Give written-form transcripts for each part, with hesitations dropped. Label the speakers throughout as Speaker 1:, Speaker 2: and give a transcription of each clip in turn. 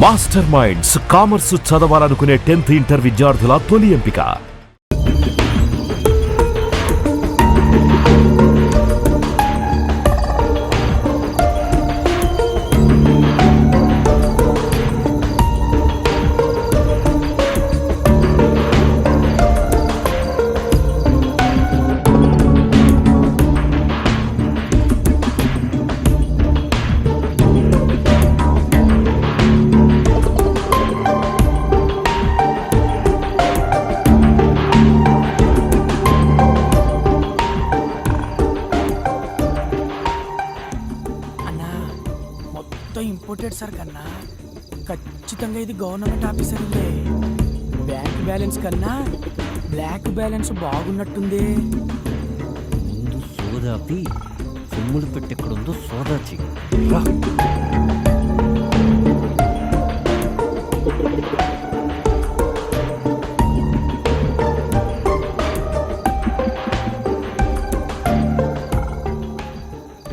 Speaker 1: Master minds commerce చదవాలనుకునే 10th inter విద్యార్థుల తొలి ఎంపిక.
Speaker 2: ఇంపోర్టెడ్ సార్ కన్నా ఖచ్చితంగా ఇది గవర్నమెంట్ ఆఫీసర్ ఉందే. బ్యాంక్ బ్యాలెన్స్ కన్నా బ్లాక్ బ్యాలెన్స్ బాగున్నట్టుంది.
Speaker 3: ముందు సోదాపి సొమ్ములు పెట్టెక్కడుందో సోదా చెయ్యి.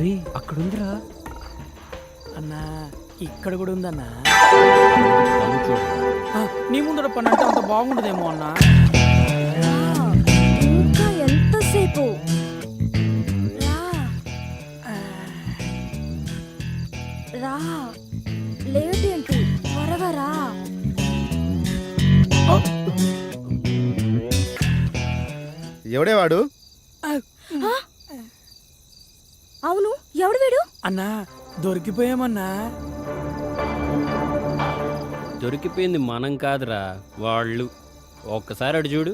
Speaker 3: రే అక్కడుందిరా
Speaker 2: అన్నా, ఇక్కడ కూడా ఉందన్నా.
Speaker 3: చూడు
Speaker 2: నీ ముందర పని అంటే అంత బాగుండదేమో అన్నా.
Speaker 4: ఇంకా ఎంతసేపు రా, లేట్ ఏంటి, త్వరగా రా.
Speaker 5: ఎవడే వాడు?
Speaker 4: అవును, ఎవడు వీడు?
Speaker 2: అన్నా దొరికిపోయామన్నా.
Speaker 3: దొరికిపోయింది మనం కాదురా, వాళ్ళు. ఒక్కసారి అడు చూడు.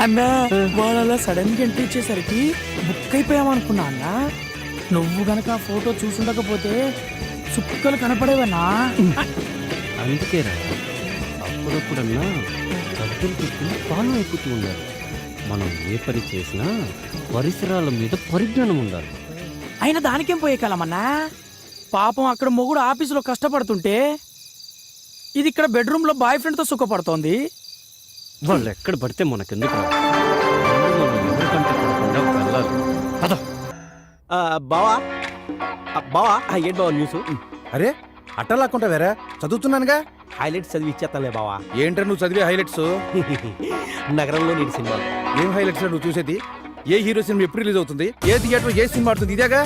Speaker 2: అన్నా వాళ్ళ సడన్ గా ఎంట్రీ ఇచ్చేసరికి బుక్ అయిపోయామనుకున్నా అన్నా. నువ్వు గనక ఆ ఫోటో చూసుండకపోతే చుక్కలు కనపడేవన్నా.
Speaker 3: అందుకేరా అప్పుడప్పుడన్నా కట్టెలు పెట్టుకుని పాలు అయిపోతూ ఉండాలి. మనం ఏ పని చేసినా పరిసరాల మీద పరిజ్ఞానం ఉండాలి.
Speaker 2: అయినా దానికేం పోయే కాలమన్నా. పాపం అక్కడ మొగుడు ఆఫీసులో కష్టపడుతుంటే ఇది ఇక్కడ బెడ్రూమ్ లో బాయ్ ఫ్రెండ్ తో సుఖపడుతోంది.
Speaker 3: వాళ్ళు ఎక్కడ పడితే మనకెందుకు వెళ్ళాలి.
Speaker 6: బావా బావా ఏంటి బావా న్యూస్?
Speaker 5: అరే అట్టలాక్కుంటా వేరే చదువుతున్నానుగా.
Speaker 6: హైలైట్స్ చదివి ఇచ్చేస్తానులే బావా.
Speaker 5: ఏంట్రా నువ్వు చదివే హైలైట్స్?
Speaker 6: నగరంలో నేను సినిమా.
Speaker 5: ఏం హైలైట్స్ నువ్వు చూసేది? ఏ హీరో సినిమా ఎప్పుడు రిలీజ్ అవుతుంది, ఏ థియేటర్ ఏ సినిమా ఆడుతుంది, ఇదేగా.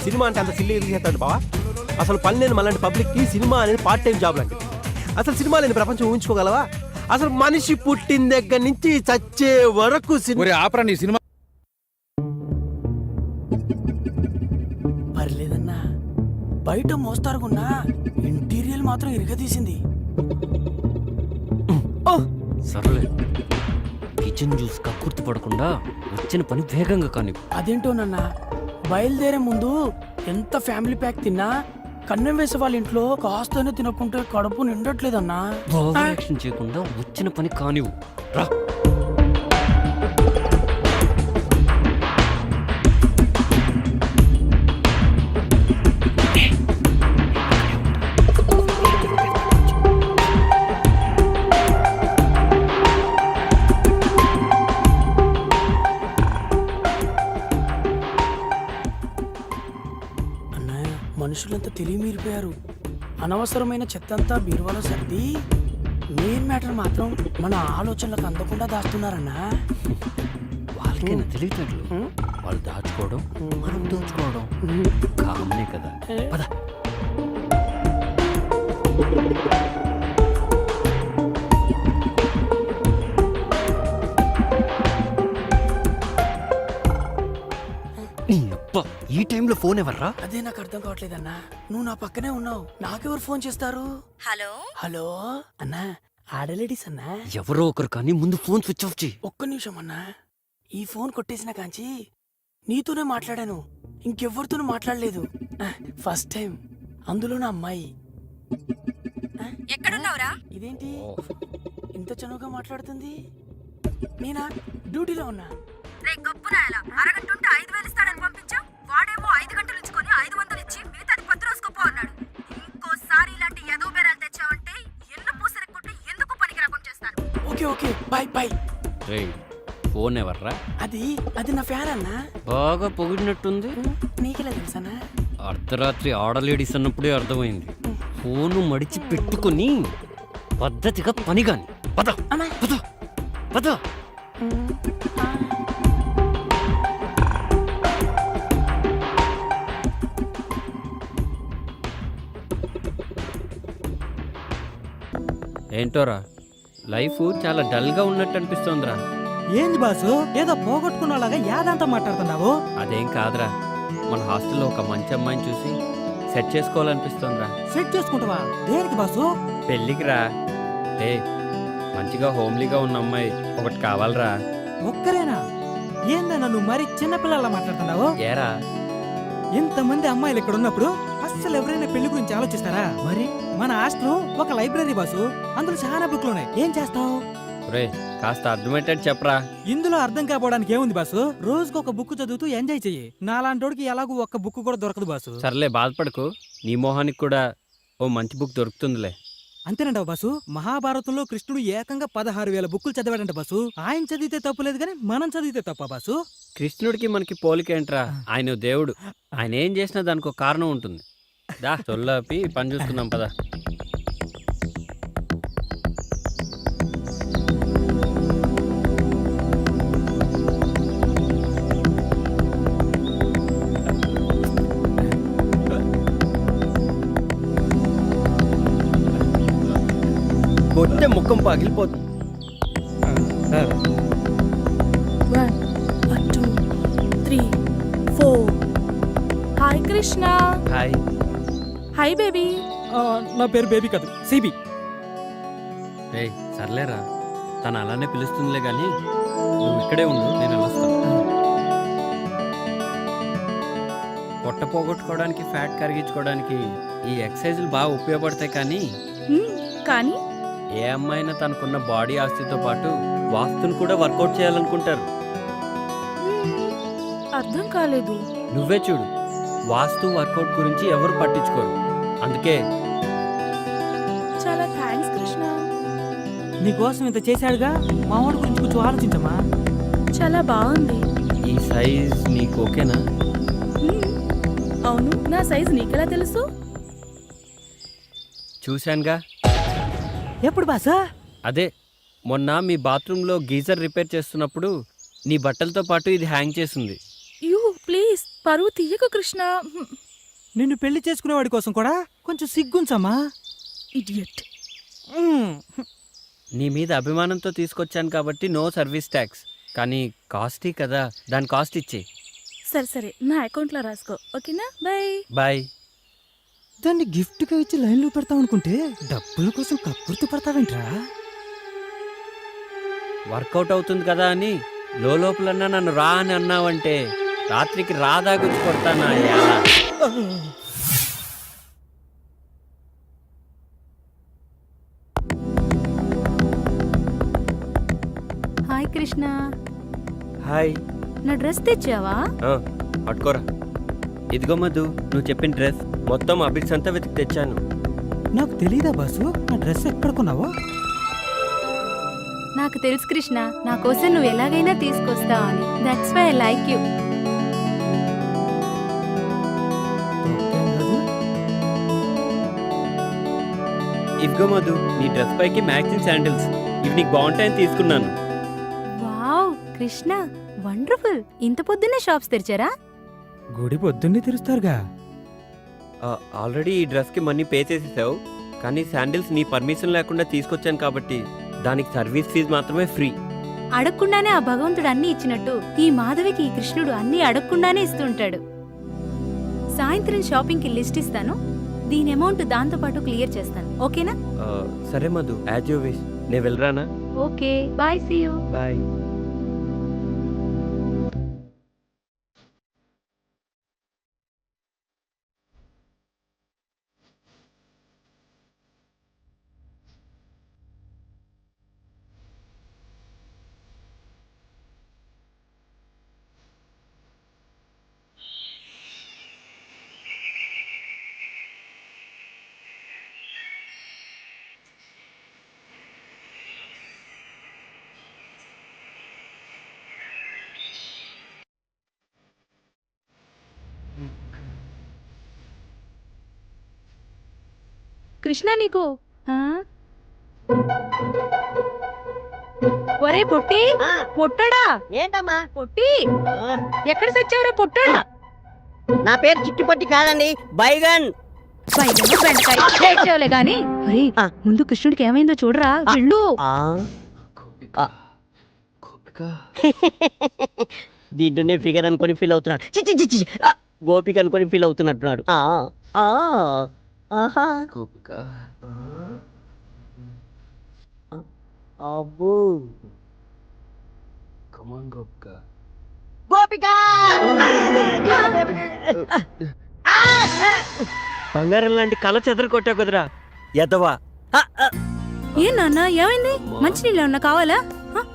Speaker 6: సినిమా అంటే అంత సిల్లీ రిలీజ్ చేస్తాడు బావా. అసలు పని లేని మళ్ళీ పబ్లిక్ కి సినిమా అనేది పార్ట్ టైం జాబ్ లాంటిది. అసలు సినిమా లేని ప్రపంచం ఊహించుకోగలవా? అసలు మనిషి పుట్టిన దగ్గర నుంచి చచ్చే వరకు
Speaker 5: ఆపరా నీ సినిమా.
Speaker 2: పర్లేదన్నా, బయట మోస్తారుకున్నా ఇంటీరియల్ మాత్రం ఇరగదీసింది.
Speaker 3: సర్లే, కిచెన్ జ్యూస్ కక్కుర్తి పడకుండా వచ్చిన పని వేగంగా కానీ.
Speaker 2: అదేంటోనన్నా, బయలుదేరే ముందు ఎంత ఫ్యామిలీ ప్యాక్ తిన్నా కన్నం వేసే వాళ్ళ ఇంట్లో కాస్తనే తినకుంటే కడుపు నిండట్లేదన్నా.
Speaker 3: యాక్షన్ చేయకుండా వచ్చిన పని కానివు రా.
Speaker 2: మనుషులంతా తెలివి మీరిపోయారు. అనవసరమైన చెత్తంతా బీరువాలో సర్ది మెయిన్ మ్యాటర్ మాత్రం మన ఆలోచనలకు అందకుండా దాస్తున్నారన్నా.
Speaker 3: వాళ్ళకైనా తెలియటట్లు వాళ్ళు దాచుకోవడం మనం దోచుకోవడం కామనే కదా. పద. ఈ టైంలో ఫోన్ ఎవర్రా?
Speaker 2: అదే నాకు అర్థం కావట్లేదన్నా. నువ్వు నా పక్కనే ఉన్నావు, నాకెవరు ఫోన్ చేస్తారు?
Speaker 4: హలో
Speaker 2: హలో అన్నా, ఆడలేడీస్ అన్నా.
Speaker 3: ఎవరో ఒకరు కానీ ముందు ఫోన్ స్విచ్ ఆఫ్ చేయి.
Speaker 2: ఒక్క నిమిషం అన్నా, ఈ ఫోన్ కొట్టేసిన కాంచి నీతోనే మాట్లాడాను, ఇంకెవ్వరితోనూ మాట్లాడలేదు. ఫస్ట్ టైం, అందులో నా అమ్మాయి.
Speaker 4: ఎక్కడున్నావురా?
Speaker 2: ఇదేంటి ఇంత చనువుగా మాట్లాడుతుంది? నేనా డ్యూటీలో ఉన్నా.
Speaker 4: రే గొప్పునాయలా, అరగంటుంటే 5,000 ఇస్తాడని పంపించావు, వాడేమో 5 గంటలు ఇచ్చుకొని 500 ఇచ్చి
Speaker 2: ఓకే బాయ్ బాయ్.
Speaker 3: రేయ్ ఫోన్ ఎవర్రా?
Speaker 2: అది అది నా ఫ్యాన్ అన్నా.
Speaker 3: బాగా పొగిడినట్టుంది.
Speaker 2: నీకెలా తెలుసానా?
Speaker 3: అర్ధరాత్రి ఆడలేడీస్ అన్నప్పుడే అర్థమైంది. ఫోను మడిచి పెట్టుకుని పద్ధతిగా పని గాని పద
Speaker 2: అమ్మా.
Speaker 3: పద పద. ఏంటోరా లైఫ్ చాలా డల్గా ఉన్నట్టు అనిపిస్తోందిరా.
Speaker 7: ఏంది బాసు ఏదో పోగొట్టుకున్నలాగా యాదంతా మాట్లాడుతున్నావు?
Speaker 3: అదేం కాదురా, మన హాస్టల్లో ఒక మంచి అమ్మాయిని చూసి సెట్ చేసుకోవాలనిపిస్తోందిరా.
Speaker 7: సెట్ చేసుకుంటావా? దేనికి బాసు?
Speaker 3: పెళ్ళికి రా. ఏ మంచిగా హోమ్లీగా ఉన్న అమ్మాయి ఒకటి కావాలరా.
Speaker 7: ఒక్కరేనా? ఏందన్నా నువ్వు మరి చిన్నపిల్లలా మాట్లాడుతున్నావు?
Speaker 3: ఏరా
Speaker 7: ఇంతమంది అమ్మాయిలు ఇక్కడ ఉన్నప్పుడు అస్సలు ఎవరైనా పెళ్లి గురించి ఆలోచిస్తారా? మరి మన హాస్టల్ ఒక లైబ్రరీ బాసు, అందులో చాలా బుక్లు ఉన్నాయి. ఏం చేస్తావు?
Speaker 3: రే కాస్త అర్థమయ్యేటట్టు చెప్పరా.
Speaker 7: ఇందులో అర్థం కాపోవడానికి ఏముంది బాసు? రోజుకు ఒక బుక్ చదువుతూ ఎంజాయ్ చెయ్యి. నాలాంటోడికి ఎలాగూ ఒక్క బుక్ కూడా దొరకదు బాసు.
Speaker 3: సర్లే బాధపడకు, నీ మొహానికి కూడా ఓ మంచి బుక్ దొరుకుతుందిలే.
Speaker 7: అంతేనంటావు బాసు? మహాభారతంలో కృష్ణుడు ఏకంగా 16,000 బుక్కులు చదివాడంట బాసు. ఆయన చదివితే తప్పులేదు కానీ మనం చదివితే తప్ప బాసు?
Speaker 3: కృష్ణుడికి మనకి పోలికేంట్రా, ఆయన దేవుడు. ఆయన ఏం చేసినా దానికి ఒక కారణం ఉంటుంది. దా తొల్లాపి పని చూసుకుందాం పద. కొట్టే ముఖం పగిలిపోతుంది.
Speaker 4: 1 2 3 4. Hi Krishna.
Speaker 3: Hi.
Speaker 4: Hi baby.
Speaker 7: నా పేరు బేబీ కాదు, సిబి.
Speaker 3: రే సర్లేరా, తను అలానే పిలుస్తుందిలే కానీ నువ్వు ఇక్కడే ఉండు, నేను వెళ్ళొస్తాను. పొట్ట పోగొట్టుకోవడానికి ఫ్యాట్ కరిగించుకోవడానికి ఈ ఎక్సర్సైజులు బాగా ఉపయోగపడతాయి. కానీ
Speaker 4: కానీ
Speaker 3: ఏ అమ్మాయినా తనకున్న బాడీ ఆస్తితో పాటు వాస్తుని కూడా వర్కౌట్ చేయాలనుకుంటారు.
Speaker 4: అర్థం కాలేదు.
Speaker 3: నువ్వే చూడు, వాస్తు వర్కౌట్ గురించి ఎవరు పట్టించుకోరు. అందుకే
Speaker 4: చాలా థ్యాంక్స్ కృష్ణ.
Speaker 7: నీకోసం ఇంత చేశాడుగా, మా వాడి గురించి కొంచెం ఆలోచించమా.
Speaker 4: చాలా బాగుంది.
Speaker 3: ఈ సైజ్ నీకు ఓకేనా?
Speaker 4: అవును, నా సైజ్ నీకెలా తెలుసు?
Speaker 3: చూశానుగా.
Speaker 7: ఎప్పుడు బాసా?
Speaker 3: అదే మొన్న మీ బాత్రూంలో గీజర్ రిపేర్ చేస్తున్నప్పుడు నీ బట్టలతో పాటు ఇది హ్యాంగ్ చేసింది.
Speaker 4: యూ ప్లీజ్ పరువు తీయకు కృష్ణ.
Speaker 7: నిన్ను పెళ్లి చేసుకునేవాడి కోసం కూడా కొంచెం సిగ్గుంచమ్మా.
Speaker 4: ఇడియట్.
Speaker 3: నీ మీద అభిమానంతో తీసుకొచ్చాను కాబట్టి నో సర్వీస్ ట్యాక్స్. కానీ కాస్టీ కదా, దాని కాస్ట్ ఇచ్చే.
Speaker 4: సరే సరే, నా అకౌంట్లో రాసుకో. ఓకేనా? Bye
Speaker 3: bye.
Speaker 7: దాన్ని గిఫ్ట్గా ఇచ్చి లైన్లో పెడతావు అనుకుంటే డబ్బుల కోసం కక్కుర్తి పడతావేంట్రా?
Speaker 3: వర్కౌట్ అవుతుంది కదా అని లోపలన్నా నన్ను రా అని అన్నావంటే రాత్రికి రాదాగుచ్చి కొడతానా?
Speaker 4: హాయ్ కృష్ణ.
Speaker 3: హాయ్.
Speaker 4: నా డ్రెస్ తెచ్చావా?
Speaker 3: పట్టుకోరా. ఇదిగో మధు, నువ్వు చెప్పిన డ్రెస్ మొత్తం అబిడ్స్ అంతా వెతికి తెచ్చాను.
Speaker 7: నాకు తెలీదా బాసు నా డ్రెస్ ఎక్కడ కొన్నావో?
Speaker 8: నాకు తెలుసు కృష్ణ, నా కోసం నువ్వు ఎలాగైనా తీసుకొస్తావు అని. That's why I like you.
Speaker 3: ఇదిగో మధు, నీ డ్రెస్ పైకి మ్యాచింగ్ శాండిల్స్. ఇవి నీకు బాగుంటాయని తీసుకున్నాను.
Speaker 8: Wow Krishna, wonderful. ఇంత పొద్దున్నే షాప్స్ తెరిచారా?
Speaker 7: గుడి పొద్దున్నే తెరుస్తారుగా.
Speaker 3: ఆల్రెడీ ఈ డ్రెస్కి మనీ పే చేసేసావు, కానీ శాండిల్స్ నీ పర్మిషన్ లేకుండా తీసుకొచ్చాను కాబట్టి దానికి సర్వీస్ ఫీజు మాత్రమే ఫ్రీ.
Speaker 8: అడగకుండానే ఆ భగవంతుడు అన్ని ఇచ్చినట్టు ఈ మాధవికి ఈ కృష్ణుడు అన్ని అడగకుండానే ఇస్తుంటాడు. సాయంత్రం షాపింగ్కి లిస్ట్ ఇస్తాను, దీని అమౌంట్ దాంతో పాటు క్లియర్ చేస్తాను. ఓకేనా?
Speaker 3: సరే మధు, యాజ్ యూ విష్. నేను వెళ్ళరానా?
Speaker 8: Okay bye, see you.
Speaker 3: Bye.
Speaker 8: Krishna నీకు ఒరే పొట్టి పొట్టడా
Speaker 9: ఏంటమ్మా?
Speaker 8: పొట్టి ఎక్కడ సచ్చావురా పొట్టడా?
Speaker 9: నా పేరు చిట్టుపట్టి కాదండి, బైగన్.
Speaker 8: బెండకాయ గాని ముందు కృష్ణుడికి ఏమైందో చూడరా వెళ్ళు.
Speaker 9: దీంట్లోనే ఫిగర్ అనుకొని ఫీల్ అవుతున్నాడు. చిచ్చి చిచ్చి గోపిక అనుకొని ఫీల్ అవుతున్నట్టున్నాడు. అబ్బో గోపిక
Speaker 3: బంగారం లాంటి కళ చెదరు కొట్టావు కదరా ఎదవా.
Speaker 8: ఏ నాన్న ఏమైంది? మంచినీళ్ళు ఏమన్నా కావాలా?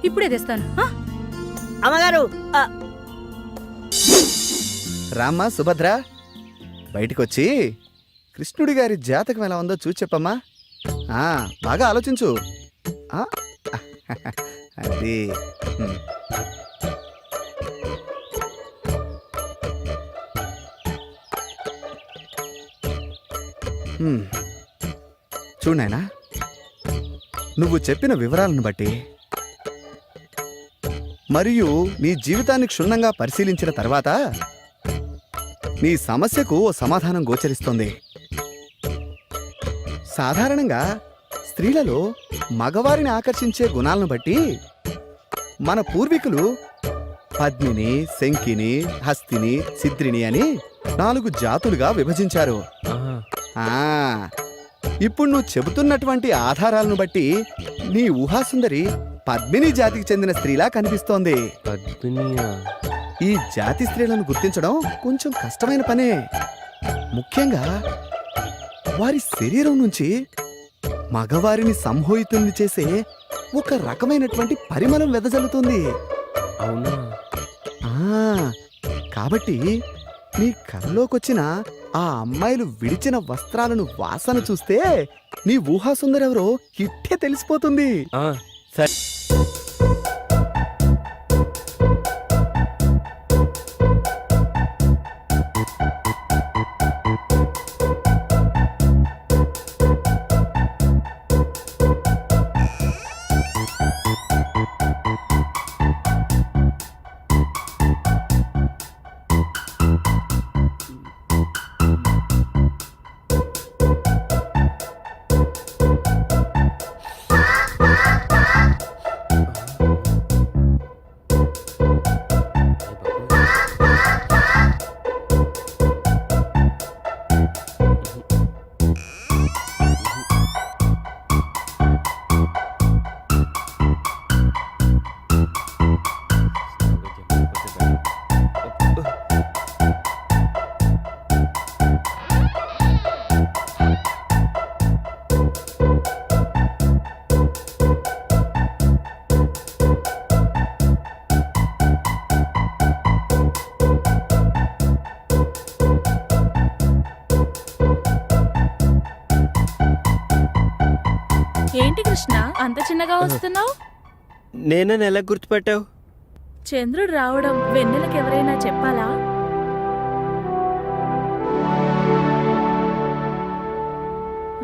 Speaker 8: ఇప్పుడే తెస్తాను.
Speaker 9: అమ్మగారు
Speaker 5: రామ్మా సుభద్ర, బయటికొచ్చి కృష్ణుడి గారి జాతకం ఎలా ఉందో చూసి చెప్పమ్మా. బాగా ఆలోచించు. అది చూడు నాయనా, నువ్వు చెప్పిన వివరాలను బట్టి మరియు నీ జీవితాన్ని క్షుణ్ణంగా పరిశీలించిన తర్వాత నీ సమస్యకు ఓ సమాధానం గోచరిస్తోంది. సాధారణంగా స్త్రీలలో మగవారిని ఆకర్షించే గుణాలను బట్టి మన పూర్వీకులు పద్మిని, శంకిని, హస్తిని, సిద్రిని అని 4 జాతులుగా విభజించారు. ఇప్పుడు నువ్వు చెబుతున్నటువంటి ఆధారాలను బట్టి నీ ఊహాసుందరి పద్మిని జాతికి చెందిన స్త్రీలా కనిపిస్తోంది. ఈ జాతి స్త్రీలను గుర్తించడం కొంచెం కష్టమైన పనే. ముఖ్యంగా వారి శరీరం నుంచి మగవారిని సంమోహితుల్ని చేసే ఒక రకమైనటువంటి పరిమళం వెదజల్లుతుంది.
Speaker 3: అవునా?
Speaker 5: కాబట్టి నీ కళ్ళలోకొచ్చిన ఆ అమ్మాయిలు విడిచిన వస్త్రాలను వాసన చూస్తే నీ ఊహాసుందరెవరో ఇట్టే తెలిసిపోతుంది.
Speaker 3: సరే.
Speaker 4: ఏంటి కృష్ణ అంత చిన్నగా వస్తున్నావు?
Speaker 3: నేనని ఎలా గుర్తుపెట్టావు?
Speaker 4: చంద్రుడు రావడం వెన్నెలకు ఎవరైనా చెప్పాలా?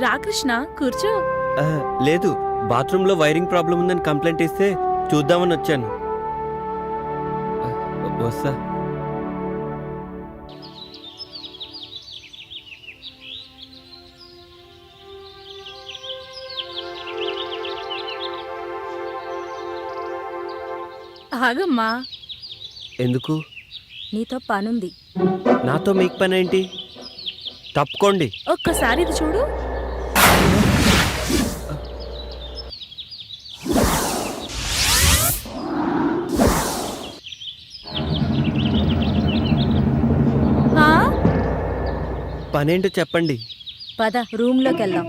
Speaker 4: రా కృష్ణ కూర్చో.
Speaker 3: లేదు, బాత్రూంలో వైరింగ్ ప్రాబ్లం ఉందని కంప్లైంట్ ఇస్తే చూద్దామని వచ్చాను. వస్తా.
Speaker 4: ఆగమ్మా.
Speaker 3: ఎందుకు?
Speaker 8: నీతో పనుంది.
Speaker 3: నాతో మీకు పని ఏంటి? తప్పుకోండి.
Speaker 4: ఒక్కసారి ఇది చూడు.
Speaker 3: పనేంటో చెప్పండి.
Speaker 8: పద రూమ్లోకి వెళ్దాం.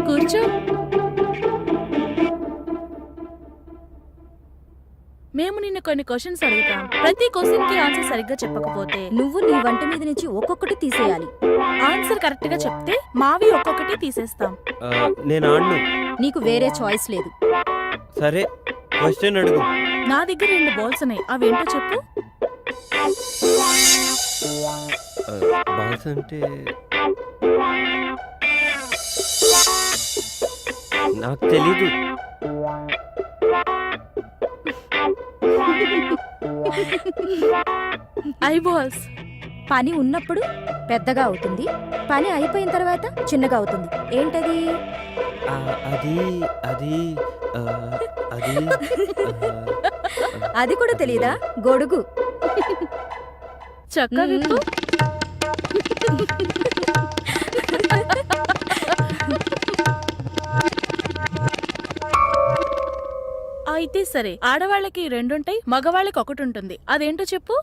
Speaker 4: కూర్చో. మేము నిన్ను కొన్ని క్వశ్చన్స్ అడుగుతాం. ప్రతి క్వశ్చన్ కి ఆన్సర్ సరిగ్గా చెప్పకపోతే
Speaker 8: నువ్వు నీ వంట మీద నుంచి ఒక్కొక్కటి తీసేయాలి.
Speaker 4: ఆన్సర్ కరెక్ట్ గా చెప్తే మావి ఒక్కొక్కటి తీసేస్తాం.
Speaker 3: నేను ఆడను.
Speaker 8: నీకు వేరే చాయిస్ లేదు.
Speaker 3: సరే, క్వశ్చన్ అడుగు.
Speaker 4: నా దగ్గర 2 బాల్స్ ఉన్నాయి, అవేంటో చెప్పు.
Speaker 3: బాల్స్ అంటే నాకు తెలీదు.
Speaker 4: I balls.
Speaker 10: పని ఉన్నప్పుడు పెద్దగా అవుతుంది, పని అయిపోయిన తర్వాత చిన్నగా అవుతుంది. ఏంటది?
Speaker 3: ఆ, అది అది ఆ, అది
Speaker 10: అది కూడా తెలీదా? గొడుగు.
Speaker 4: చక్క విప్పు. అయితే సరే, ఆడవాళ్ళకి 2 ఉంటాయి, మగవాళ్ళకి 1 ఉంటుంది. అదేంటో చెప్పు.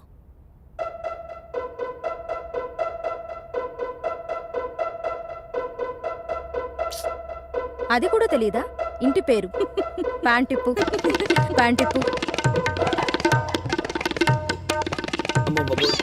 Speaker 10: అది కూడా తెలీదా? ఇంటి పేరు. ప్యాంటిప్పు. ప్యాంటిప్పు.
Speaker 3: అమ్మ బాబోయ్.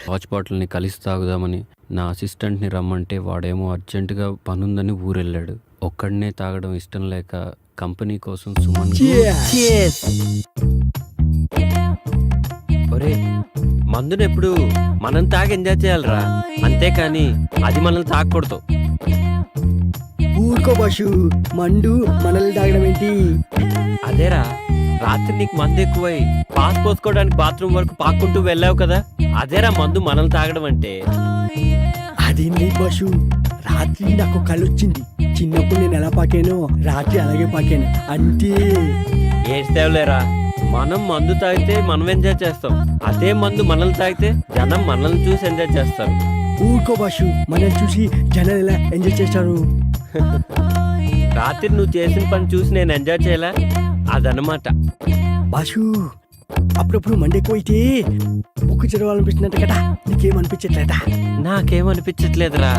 Speaker 3: వాచ్ బాటిల్ని కలిసి తాగుదామని నా అసిస్టెంట్ని రమ్మంటే వాడేమో అర్జెంటుగా పనుందని ఊరెళ్ళాడు. ఒక్కడనే తాగడం ఇష్టం లేక కంపెనీ కోసం సుమన్ ఒరే, మందుని ఎప్పుడు మనం తాగి ఎంజాయ్ చేయాలరా, అంతేకాని అది మనల్ని తాగకూడదు.
Speaker 7: ఊరుకో బాసు, మండు మనల్ని తాగడం ఏంటి?
Speaker 3: అదేరా, రాత్రి నీకు మందు ఎక్కువై పాస్ పోసుకోవడానికి బాత్రూమ్ వరకు పాక్కుంటూ వెళ్ళావు కదా, అదేరా మందు మనల్ని తాగడం అంటే.
Speaker 7: అదేం లేదు బాసు, రాత్రి నాకు కలొచ్చింది. చిన్నప్పుడు నేను ఎలా పాకానో రాత్రి అలాగే పాకాను అంతే.
Speaker 3: ఏడ్చేవులేరా, మనం మందు తాగితే మనం ఎంజాయ్ చేస్తాం, అదే మందు మనల్ని తాగితే జనం మనల్ని చూసి ఎంజాయ్ చేస్తారు.
Speaker 7: ఊరుకో బాసు, మనల్ని చూసి జనాలు ఎలా ఎంజాయ్ చేస్తారు?
Speaker 3: రాత్రి నువ్వు చేసిన పని చూసి నేను ఎంజాయ్ చేయలే, అదనమాట.
Speaker 7: బాసు, అప్పుడప్పుడు మండి ఎక్కువైతే బుక్కు చదవాలనిపిస్తుందంట కదా, నీకేమనిపించట్లేదా?
Speaker 3: నాకేమనిపించట్లేదురా.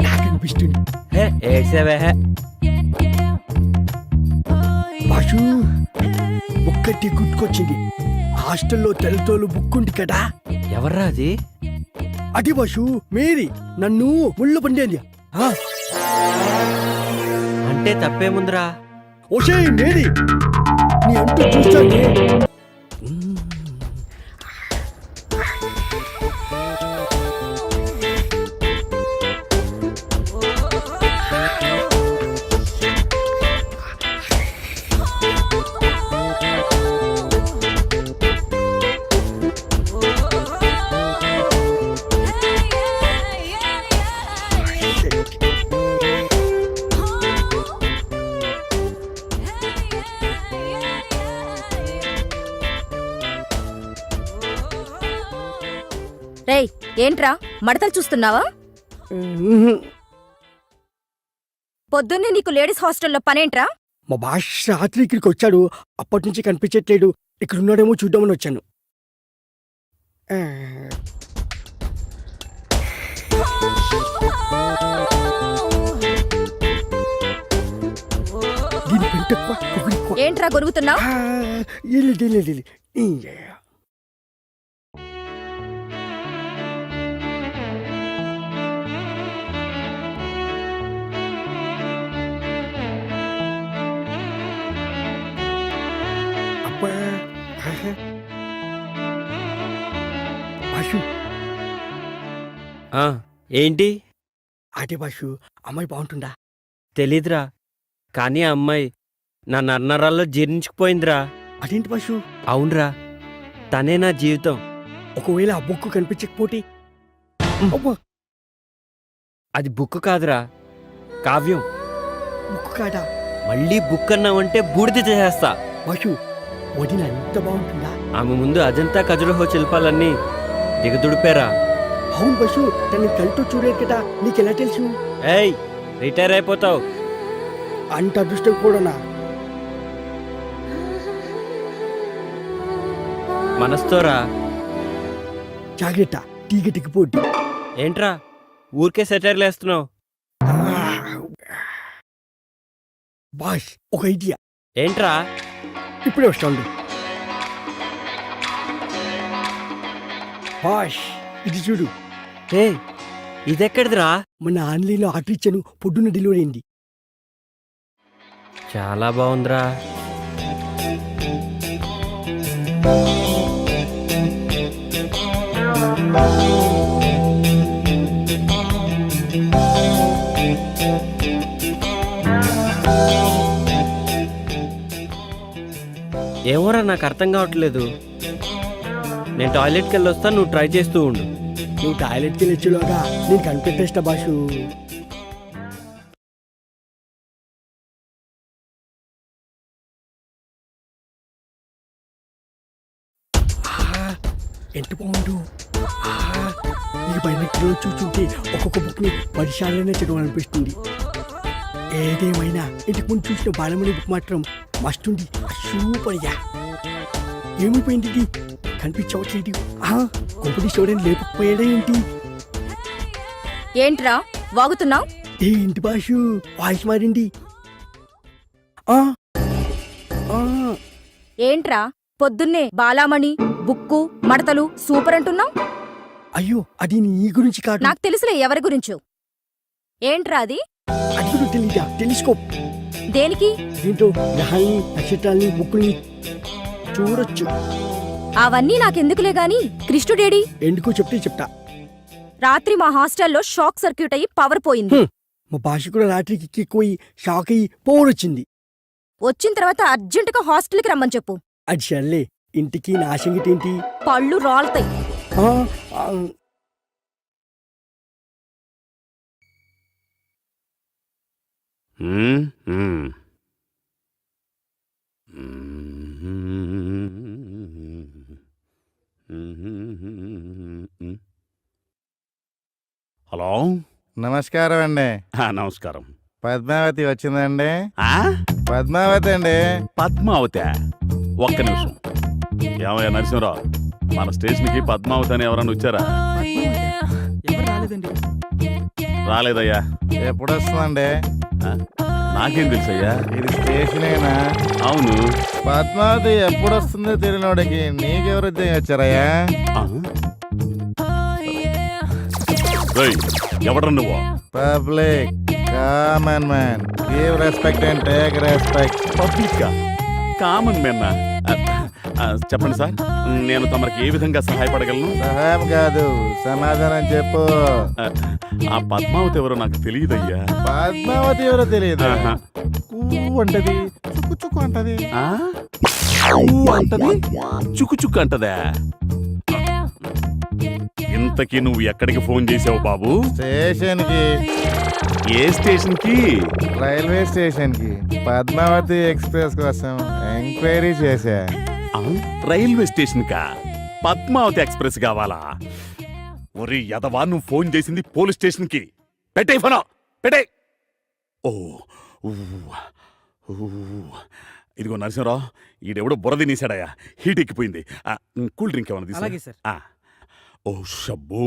Speaker 7: నాకు అనిపిస్తుంది.
Speaker 3: ఏడ్చేవే.
Speaker 7: బాసు, ఒక్కటి గుర్తుకొచ్చింది. హాస్టల్లో తెల్లతోలు బుక్ ఉంది కదా,
Speaker 3: ఎవర్రా అది?
Speaker 7: అది బాసు మేరీ, నన్ను ముళ్ళు పండేది.
Speaker 3: అంటే తప్పేముందిరా?
Speaker 7: ఓషే మేరీ, నీ అంటూ చూస్తానే.
Speaker 10: రేయ్, ఏంట్రా మడతలు చూస్తున్నావా? పొద్దున్నే నీకు లేడీస్ హాస్టల్లో పనేంట్రా?
Speaker 7: మా బాష్ రాత్రి ఇక్కడికి వచ్చాడు, అప్పటి నుంచి కనిపించట్లేడు. ఇక్కడ ఉన్నాడేమో చూద్దామని వచ్చాను. దీని పెంట ఎక్కువ, పొగరు ఎక్కువ.
Speaker 10: ఏంట్రా గొరుగుతున్నావు?
Speaker 7: ఇల్లు బాషు,
Speaker 3: ఏంటి?
Speaker 7: అదే బాషు, అమ్మాయి బాగుంటుందా?
Speaker 3: తెలీదురా, కానీ ఆ అమ్మాయి నా నర్నరాల్లో జీర్ణించుకుపోయిందిరా.
Speaker 7: అదేంటి బాషు?
Speaker 3: అవునరా, తనే నా జీవితం.
Speaker 7: ఒకవేళ ఆ బుక్ కనిపించకపోతే?
Speaker 3: అది బుక్ కాదురా, కావ్యం.
Speaker 7: బుక్ కాదా?
Speaker 3: మళ్ళీ బుక్ అన్నావంటే బూడిద చేసేస్తా.
Speaker 7: బాషు, వదిన ఎంత బాగుంటుందా?
Speaker 3: ఆమె ముందు అజంతా ఖజురహో శిల్పాలన్నీ దిగదుడిపారా.
Speaker 7: అవును బస్సు, తను కళ్ళతో చూడలేదు కదా, నీకెలా తెలుసు?
Speaker 3: ఏయ్, రిటైర్ అయిపోతావు.
Speaker 7: అంత అదృష్టం కూడానా?
Speaker 3: మనస్తోరా.
Speaker 7: జాగ్రత్త, టీగటికి పోటీ.
Speaker 9: ఏంట్రా ఊరికే సెటైర్లు వేస్తున్నావు?
Speaker 2: బాష్ ఒక ఐడియా,
Speaker 9: ఏంట్రా?
Speaker 2: ఇప్పుడే వస్తాను. బాష్ ఇది చూడు,
Speaker 9: ఏ ఇదెక్కడిదిరా?
Speaker 2: మొన్న ఆన్లైన్లో ఆర్డర్ ఇచ్చాను, పొద్దున్న డెలివరీ అయింది.
Speaker 9: చాలా బాగుందిరా. ఏమోరా నాకు అర్థం కావట్లేదు. నేను టాయిలెట్కి వెళ్ళి వస్తాను, నువ్వు ట్రై చేస్తూ ఉండు.
Speaker 2: నువ్వు టాయిలెట్కి వెళ్ళొచ్చులోగా నేను కనిపెట్టేస్తా బాషు. ఎంత బాగుండు. ఈ పైన చూస్తుంటే ఒక్కొక్క బుక్ని 10 సార్లనే చదవాలనిపిస్తుంది. ఏదేమైనా ఇంటికి ముందు చూసిన బాలమణి బుక్ మాత్రం మస్తుంది, సూపర్గా. ఏమైపోయింది ఇది? కనిపించవట్లేదు. కొంపటి చూడని లేకపోయాడా ఏంటి?
Speaker 10: ఏంట్రా వాగుతున్నావు?
Speaker 2: ఏంటి బాషు వాయిస్ మారింది? ఆ, ఆ,
Speaker 10: ఏంట్రా పొద్దున్నే బాలామణి బుక్కు మడతలు సూపర్ అంటున్నావు?
Speaker 2: అయ్యో అది నీ గురించి కాదు.
Speaker 10: నాకు తెలుసులే ఎవరి గురించో. ఏంట్రా అది?
Speaker 2: అది కూడా తెలీదా? తెలుసుకో.
Speaker 10: దేనికి?
Speaker 2: దీంట్లో గ్రహాల్ని నక్షత్రాల్ని బుక్కుల్ని చూడొచ్చు.
Speaker 10: అవన్నీ నాకెందుకులే గాని కృష్ణుడేడి?
Speaker 2: ఎందుకో చెప్తే చెప్తా.
Speaker 10: రాత్రి మా హాస్టల్లో షాక్ సర్క్యూట్ అయ్యి పవర్ పోయింది.
Speaker 2: మా భాష కూడా రాత్రికి ఎక్కిపోయి షాక్ అయ్యి పోరొచ్చింది.
Speaker 10: వచ్చిన తర్వాత అర్జెంటుగా హాస్టల్కి రమ్మని చెప్పు.
Speaker 2: అది సర్లే, ఇంటికి నా సంగతి ఏంటి?
Speaker 10: పళ్ళు రాలుతాయి.
Speaker 2: ఆ, ఆ,
Speaker 11: హలో,
Speaker 12: నమస్కారం అండి.
Speaker 11: నమస్కారం.
Speaker 12: పద్మావతి వచ్చిందండి?
Speaker 11: ఆ?
Speaker 12: పద్మావతి అండి.
Speaker 11: పద్మావతి? ఒక్క నిమిషం. ఏమయ్యా నరసింహరావు, మన స్టేషన్కి పద్మావతి అని ఎవరన్నా వచ్చారా?
Speaker 7: ఎవరు రాలేదండి.
Speaker 11: రాలేదయ్యా.
Speaker 12: ఎప్పుడు వస్తుందండి?
Speaker 11: నాకేం తెలుసయ్యా.
Speaker 12: ఇది స్టేషనేనా?
Speaker 11: అవును.
Speaker 12: పద్మావతి ఎప్పుడు వస్తుందో తెలియనోడికి నీకెవరు ఉద్యోగం వచ్చారయ్యా?
Speaker 11: ఎవడ్రా నువ్వు?
Speaker 12: Public common man. Give respect and take respect.
Speaker 11: Public common man? చెప్పండి సార్, నేను తమరికి ఏ విధంగా సహాయపడగలను?
Speaker 12: సహాయం కాదు, సమాధానం చెప్పు.
Speaker 11: ఆ పద్మావతి ఎవరో నాకు తెలియదయ్యా.
Speaker 12: పద్మావతి ఎవరో తెలియదు. అంటది, చుక్కు చుక్కు అంటది.
Speaker 11: అంటది, చుక్కు చుక్కు అంటదా? ఇంతకీ నువ్వు ఎక్కడికి ఫోన్ చేసావు బాబు?
Speaker 12: స్టేషన్ కి.
Speaker 11: ఏ స్టేషన్ కి?
Speaker 12: రైల్వే స్టేషన్ కి. పద్మావతి ఎక్స్ప్రెస్ కోసం ఎంక్వైరీ చేశా.
Speaker 11: రైల్వే స్టేషన్ కా? పద్మావతి ఎక్స్ప్రెస్ కావాలా? ఒరి యదవా, నువ్వు ఫోన్ చేసింది పోలీస్ స్టేషన్ కి. పెట్టే ఫోన్, పెట్టే. ఓ ఇదిగో నరసింహరావు, ఈడెవడో బురద నీసాడయా, హీట్ ఎక్కిపోయింది. కూల్ డ్రింక్ ఏమన్నా
Speaker 7: అలాగే
Speaker 11: తీసుకురా.
Speaker 7: సార్.
Speaker 11: ఓ షబ్బో.